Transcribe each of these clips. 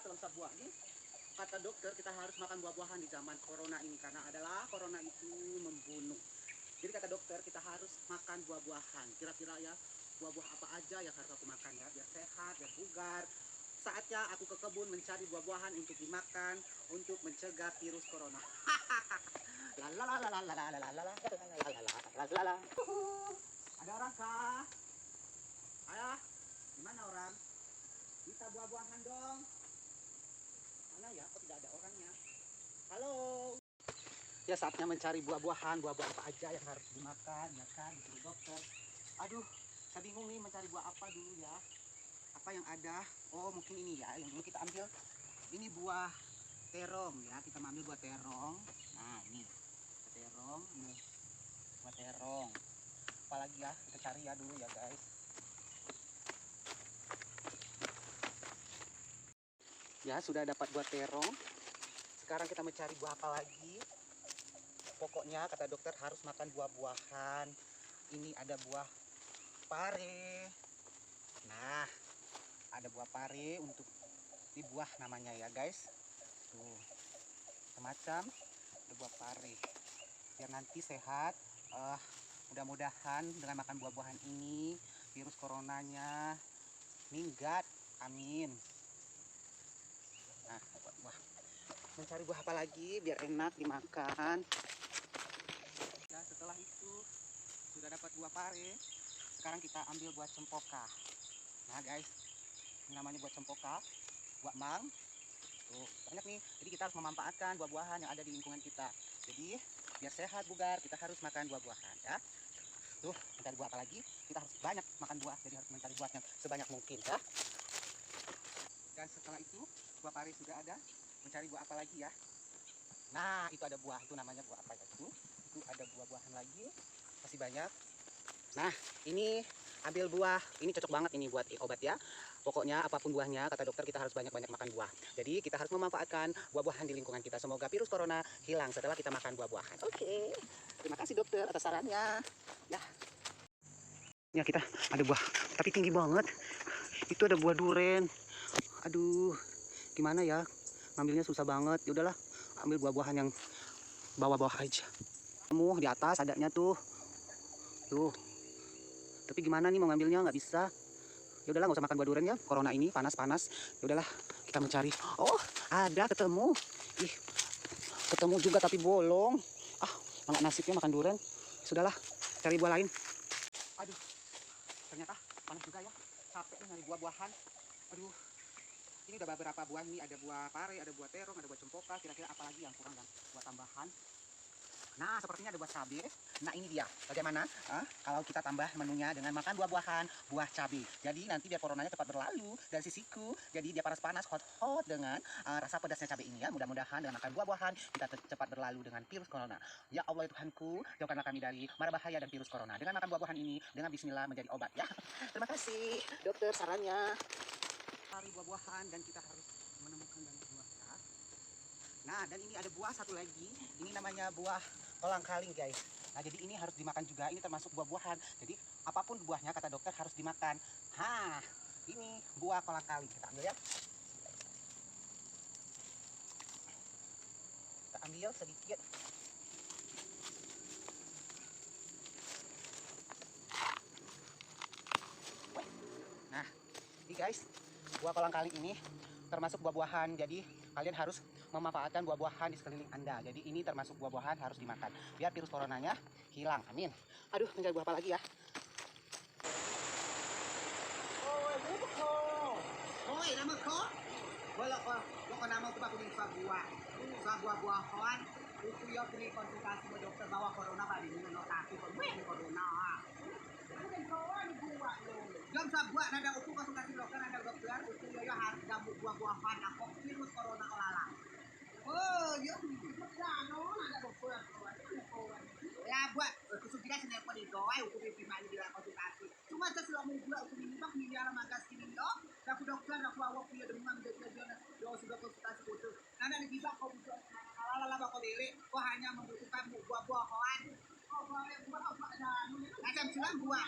terlengkap buah ini. Kata dokter kita harus makan buah-buahan di zaman corona ini karena adalah corona itu membunuh. Jadi kata dokter kita harus makan buah-buahan. Kira-kira ya buah-buah apa aja yang harus aku makan ya biar sehat, biar bugar. Saatnya aku ke kebun mencari buah-buahan untuk dimakan untuk mencegah virus corona. Ada orang kah? Ayah, gimana orang? Minta buah-buahan dong. Mana ya? Kok tidak ada orangnya? Halo. Ya saatnya mencari buah-buahan, buah-buah apa aja yang harus dimakan, ya kan? Disuruh dokter. Aduh, saya bingung nih mencari buah apa dulu ya. Apa yang ada? Oh mungkin ini ya, yang dulu kita ambil. Ini buah terong ya, kita ambil buah terong. Nah ini, buah terong, ini buah terong. Apalagi ya, kita cari ya dulu ya guys. Ya sudah dapat buah terong. Sekarang kita mencari buah apa lagi. Pokoknya kata dokter harus makan buah-buahan. Ini ada buah pare. Nah, ada buah pare untuk di buah namanya ya guys. Tuh, semacam ada buah pare. Biar nanti sehat. Mudah-mudahan dengan makan buah-buahan ini virus coronanya minggat. Amin. Nah, buah. Mencari buah apa lagi biar enak dimakan. Ya, setelah itu sudah dapat buah pare. Sekarang kita ambil buah cempoka. Nah guys, ini namanya buah cempoka, buah mang. Tuh, banyak nih. Jadi kita harus memanfaatkan buah-buahan yang ada di lingkungan kita. Jadi biar sehat bugar, kita harus makan buah-buahan ya. Tuh, mencari buah apa lagi? Kita harus banyak makan buah, jadi harus mencari buah yang sebanyak mungkin ya. Dan setelah itu, buah pare sudah ada. Mencari buah apa lagi ya? Nah, itu ada buah, itu namanya buah apa ya itu? Itu ada buah-buahan lagi, masih banyak. Nah, ini ambil buah, ini cocok banget ini buat obat ya. Pokoknya apapun buahnya, kata dokter kita harus banyak-banyak makan buah. Jadi kita harus memanfaatkan buah-buahan di lingkungan kita. Semoga virus corona hilang setelah kita makan buah-buahan. Oke, terima kasih dokter atas sarannya. Ya kita ada buah, tapi tinggi banget. Itu ada buah duren. Aduh, gimana ya? Ngambilnya susah banget. Ya udahlah, ambil buah-buahan yang bawah-bawah aja. Kamu di atas adanya tuh. Tuh. Tapi gimana nih mau ngambilnya, nggak bisa. Ya udahlah nggak usah makan buah durian ya, corona ini panas-panas. Ya udahlah kita mencari. Oh ada, ketemu. Ih, ketemu juga tapi bolong. Ah mana nasibnya makan durian. Sudahlah cari buah lain. Aduh ternyata panas juga ya, capek nih nyari buah-buahan. Aduh ini udah beberapa buah nih, ada buah pare, ada buah terong, ada buah cempoka. Kira-kira apa lagi yang kurang dan buat tambahan. Nah, sepertinya ada buah cabai. Nah, ini dia. Bagaimana kalau kita tambah menunya dengan makan buah-buahan, buah cabai. Jadi nanti biar coronanya cepat berlalu dari sisiku. Jadi dia panas-panas, hot-hot dengan rasa pedasnya cabai ini ya. Mudah-mudahan dengan makan buah-buahan kita cepat berlalu dengan virus corona. Ya Allah ya Tuhanku, jauhkanlah kami dari mara bahaya dan virus corona. Dengan makan buah-buahan ini, dengan bismillah menjadi obat ya. Terima kasih dokter sarannya. Cari buah-buahan dan kita harus menemukan banyak buah ya. Nah, dan ini ada buah satu lagi. Ini namanya buah kolang-kaling, guys. Nah, jadi ini harus dimakan juga. Ini termasuk buah-buahan. Jadi, apapun buahnya, kata dokter harus dimakan. Ini buah kolang-kaling. Kita ambil ya. Kita ambil sedikit. Nah, ini guys, buah kolang-kaling ini termasuk buah-buahan. Jadi, kalian harus memanfaatkan buah-buahan di sekeliling Anda. Jadi ini termasuk buah-buahan harus dimakan biar virus coronanya hilang. Amin. Aduh, mencari buah apa lagi ya? Oi, nama kau? Boleh kau nama aku pakai buah-buahan. Itu ya pergi konsultasi ke dokter bahwa corona pada ini notasi corona. Bukan kawan buah lo. Jam sabuat ada aku konsultasi dokter itu ya harus jamu buah-buahan aku virus corona kelala. Oh, ya. Ada dokter. Ya buat kusuk kita sini apa nih doai aku mali di konsultasi. Cuma saya selalu buat aku minibak ini alam magas ini oh. Aku dokter aku awak punya demam dia sudah konsultasi itu. Karena di kita kau butuh ala bakal diri kau hanya membutuhkan buah-buahan. Macam culang buah.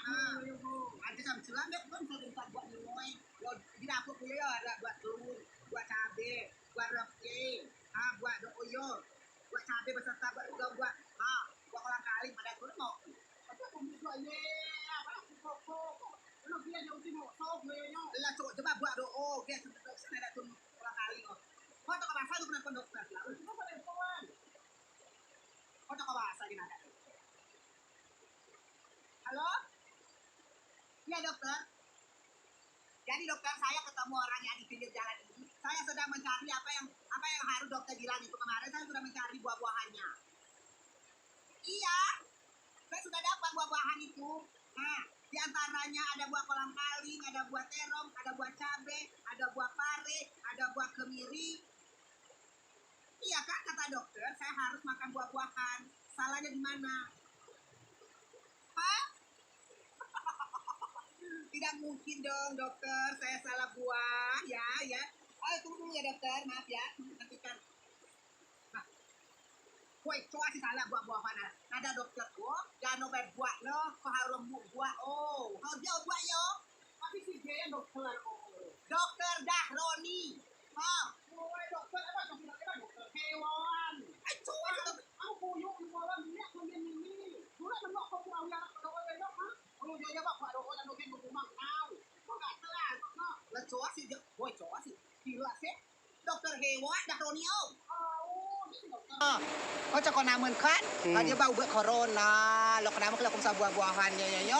Ada macam culang dia pun sudah buat buat di rumah. Di dapur punya ada buat telur. buat cabai, buat rempeyek, buat doyo, buat cabai beserta buat buat kolang kaling pada tu mau. Apa tu buat ye? Apa tu pokok? Lu dia yang uti mau sok ye nyo. Lah coba buat doa, dia sebetulnya sana ada tu kolang kaling. Kau tak bahasa tu kena dokter. Lalu cuma pada kawan. Kau tak bahasa di mana? Halo? Ya dokter. Jadi dokter, saya ketemu orang yang di pinggir jalan ini. Saya sedang mencari apa yang harus dokter bilang itu kemarin. Saya sudah mencari buah-buahannya. Iya, saya sudah dapat buah-buahan itu. Nah, di antaranya ada buah kolang kaling, ada buah terong, ada buah cabai, ada buah pare, ada buah kemiri. Iya kan kata dokter, saya harus makan buah-buahan. Salahnya di mana? Hah? Tidak mungkin dong dokter, saya salah buah. Ya. Ayo tunggu ya dokter, maaf ya. Nanti kan. Nah, woi, coba sih salah buah-buahan. Ada dokter kok, jangan obat buah loh. Kau harus lembut buah. Oh, kau dia buah yo. Tapi si dia dokter. Oh. Dokter Dahroni. Woi dokter apa dokter hewan. Coba aku puyuh di malam ini aku ini. Dulu menok kau pulau yang kau ada dok, ha? Kalau dia bawa doa dan doa yang rumah kau. Kau enggak telah, no. Lah coba sih, woi coba sih. Gila sih. Dokter hewan Dahroni oh. Kau cakap nama kan? Dia bau buat corona. Lo kenapa kalau kau buah-buahannya ya?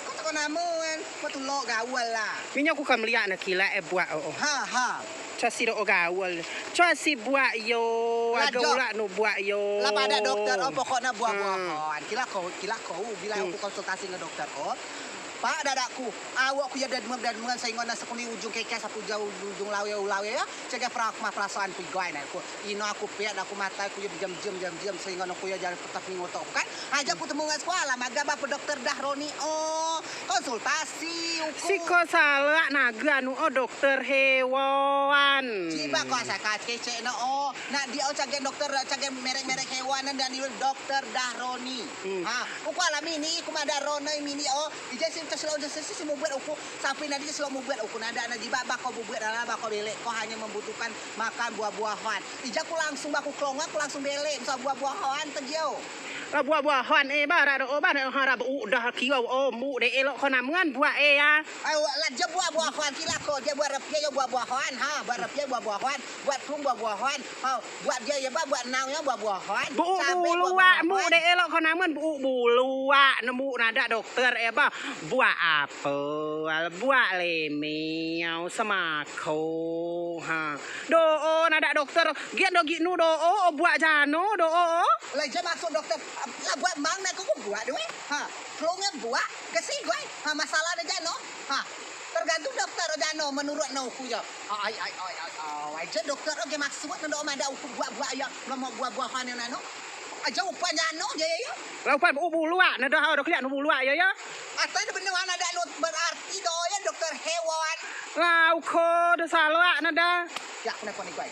Kau cakap nama kan? Kau tu lo gawal lah. Minyak aku kan melihat nak kila buat oh. Ha. Cho si do gawal. Cho si buat yo. Ada ulat no buat yo. Lah pada dokter pokoknya buah-buahan. Kila kau bila aku konsultasi dengan dokter Pak dadaku, awak ku ya dadmem saingon nasa kuni ujung keke sapu jauh ujung lawe ya. Cegah perasaan pu gay na aku. Ino aku piat aku mata ku ya jam saingon aku ya jalan tetap ngotok kan. Aja ku temu ngan sekolah maga bapak dokter Dahroni konsultasi uku. Siko salah naga nu dokter hewan. Ciba kau sakat kece no nak dia cagen dokter cagen merek hewan dan dia dokter Dahroni. Uku alami ini ku Dahroni mini ijazah selalu mau buat aku sampai nanti selalu mau buat aku nada jiba bakal buat adalah bakal belek kau hanya membutuhkan makan buah-buahan ijaku langsung baku klong aku langsung belek bisa buah-buahan terjauh lah buah-buahan bara do bara harap udah kiau mu de elok kona mengan buah ya ayo lah je buah-buahan kila kau dia buat repia buah-buahan buat repia buah-buahan buat plum buah-buahan buat dia ya buat naunya buah-buahan luak mu de elok kona mengan luak nemu nada dokter buah apel, buah lemau, semako, nada dokter, giat do ginu buah jano Lah je maksud dokter, lah buat mang nak aku buat deh, Kelongnya buat, kesih gue, masalah ada jano, tergantung dokter jano menurut aku ya. Je dokter oke maksud nado ada aku buah ya, mau buah-buahan yang nano. Aja upah jano je ya. Lah upah buluak nado do kelihatan buluak ya. Atau itu benar ada berarti doyan dokter hewan. Lah ko de salah nada. Ya kenapa nih gue?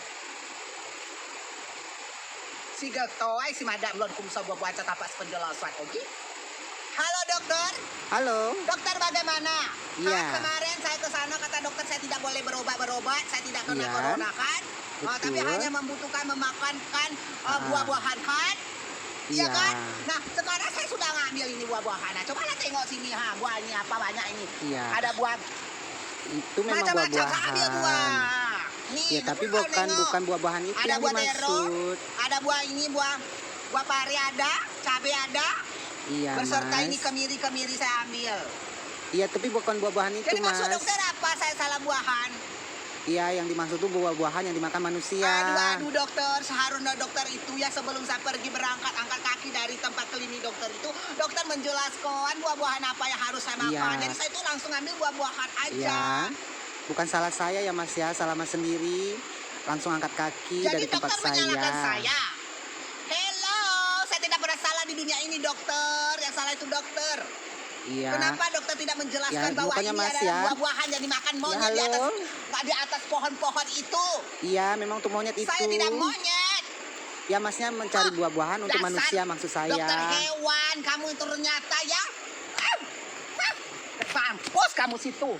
Si gatoy si madam belum kumsa buat tapas penjelasan, oke? Halo dokter. Halo. Dokter bagaimana? Iya. Kemarin saya ke sana kata dokter saya tidak boleh berobat, saya tidak kena corona kan? Tapi hanya membutuhkan memakankan buah-buahan kan? Iya kan? Nah, sekarang saya sudah ngambil ini buah-buahan. Nah, coba lah tengok sini buahnya apa banyak ini. Iya. Ada buah itu memang macam-macam buah-buahan. Ambil buah. Nih, ya, tapi bukan buah-buahan itu ada yang buah dimaksud. terong, ada buah ini buah pari ada, cabai ada. Iya, Berserta Mas. ini kemiri saya ambil. Iya, tapi bukan buah-buahan itu, Jadi Mas. maksud dokter apa? Saya salah buahan. Iya, yang dimaksud itu buah-buahan yang dimakan manusia. Aduh dokter, seharusnya dokter itu ya sebelum saya pergi berangkat angkat kaki dari tempat klinik dokter itu, dokter menjelaskan buah-buahan apa yang harus saya makan. Iya. Jadi saya itu langsung ambil buah-buahan aja. Iya. Bukan salah saya ya Mas ya, salah Mas sendiri. Langsung angkat kaki dari tempat dokter menyalahkan saya. Hello, saya tidak pernah salah di dunia ini dokter. Yang salah itu dokter. Iya. Kenapa dokter tidak menjelaskan Ya, bahwa bukannya ini Mas adalah ya. buah-buahan yang dimakan monyet Ya, di atas pohon-pohon itu? Iya, memang untuk monyet itu. Saya tidak monyet. Ya Masnya mencari buah-buahan untuk Dasar manusia maksud saya. Dokter hewan, kamu itu ternyata ya. Mampus kamu situ.